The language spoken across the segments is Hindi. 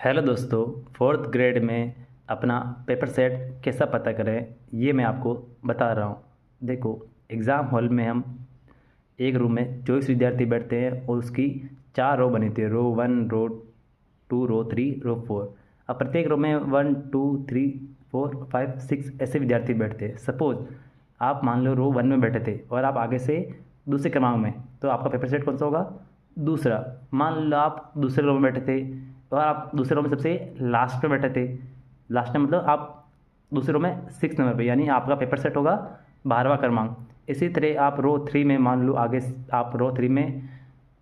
हेलो दोस्तों, फोर्थ ग्रेड में अपना पेपर सेट कैसा पता करें ये मैं आपको बता रहा हूँ। देखो, एग्ज़ाम हॉल में हम एक रूम में 24 विद्यार्थी बैठते हैं और उसकी 4 रो बनी थी। रो 1, रो 2, रो 3, रो 4। अब प्रत्येक रो में 1, 2, 3, 4, 5, 6 ऐसे विद्यार्थी बैठते हैं। सपोज़ आप मान लो रो 1 में बैठे थे और आप आगे से दूसरे क्रमांक में, तो आपका पेपर सेट कौन सा होगा? दूसरा। मान लो आप दूसरे रो में बैठे थे और आप दूसरे रो में सबसे लास्ट में बैठे थे। लास्ट में मतलब आप दूसरे रो में 6 नंबर पे, यानी आपका पेपर सेट होगा 12वां क्रमांक। इसी तरह आप रो 3 में मान लो आगे, आप रो 3 में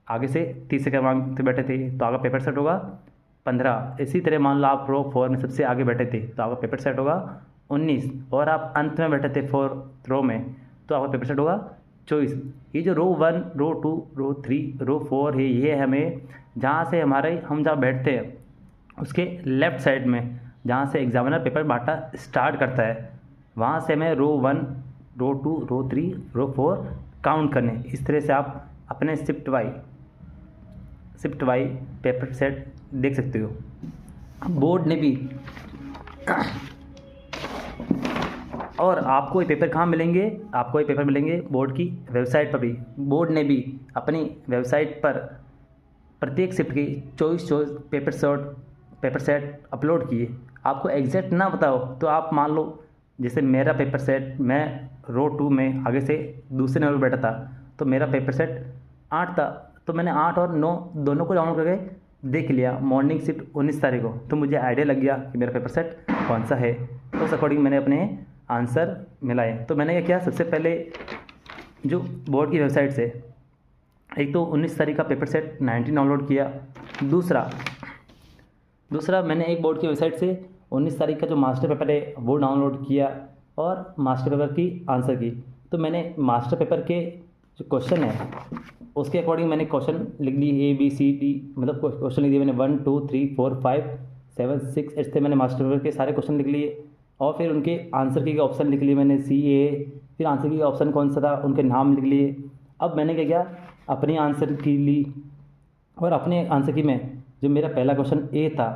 आगे से तीसरे क्रमांक पे बैठे थे तो आपका पेपर सेट होगा 15। इसी तरह मान लो आप रो 4 में सबसे आगे बैठे थे तो आपका पेपर सेट होगा 19। और आप अंत में बैठे थे 4th रो में तो आपका पेपर सेट होगा 24। ये जो रो 1, रो 2, रो 3, रो 4 है, ये हमें जहाँ से हम जहाँ बैठते हैं उसके लेफ़्ट साइड में, जहाँ से एग्जामिनर पेपर बांटना स्टार्ट करता है, वहाँ से हमें रो 1, रो 2, रो 3, रो 4 काउंट करने। इस तरह से आप अपने शिफ्ट वाई पेपर सेट देख सकते हो। बोर्ड ने भी और आपको ये पेपर कहाँ मिलेंगे? आपको ये पेपर मिलेंगे बोर्ड की वेबसाइट पर भी। बोर्ड ने भी अपनी वेबसाइट पर प्रत्येक शिफ्ट की चॉइस पेपर सेट अपलोड किए। आपको एग्जैक्ट ना बताओ तो आप मान लो, जैसे मेरा पेपर सेट, मैं रो 2 में आगे से दूसरे नंबर पर बैठा था तो मेरा पेपर सेट 8 था, तो मैंने 8 और 9 दोनों को डाउनलोड करके देख लिया मॉर्निंग शिफ्ट 19 तारीख को, तो मुझे आइडिया लग गया कि मेरा पेपर सेट कौन सा है। तो उस अकॉर्डिंग मैंने अपने आंसर मिलाए। तो मैंने क्या किया, सबसे पहले जो बोर्ड की वेबसाइट से एक तो 19 तारीख का पेपर सेट 19 डाउनलोड किया। दूसरा मैंने एक बोर्ड की वेबसाइट से 19 तारीख का जो मास्टर पेपर है वो डाउनलोड किया और मास्टर पेपर की आंसर की। तो मैंने मास्टर पेपर के जो क्वेश्चन है उसके अकॉर्डिंग मैंने क्वेश्चन लिख लिए, ABCD, मतलब क्वेश्चन लिख दिए मैंने 1, 2, 3, 4, 5, 7, 6 ऐसे मैंने मास्टर पेपर के सारे क्वेश्चन लिख लिए और फिर उनके आंसर की ऑप्शन लिख लिए मैंने CA। फिर आंसर की ऑप्शन कौन सा था उनके नाम लिख लिए। अब मैंने क्या किया, अपनी आंसर की ली और अपने आंसर की में जो मेरा पहला क्वेश्चन A था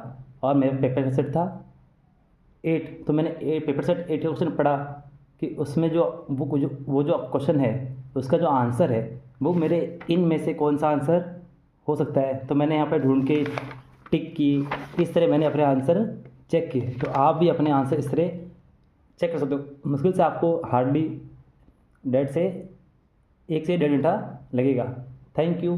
और मेरा पेपर सेट था 8, तो मैंने पेपर सेट 8 का क्वेश्चन पढ़ा कि उसमें जो क्वेश्चन है उसका जो आंसर है वो मेरे इन में से कौन सा आंसर हो सकता है। तो मैंने यहाँ पर ढूंढ के टिक की। इस तरह मैंने अपने आंसर चेक किए। तो आप भी अपने आंसर इस तरह चेक कर सकते हो। मुश्किल से आपको हार्डली 1.5 से 1 से 1.5 घंटा लगेगा। Thank you.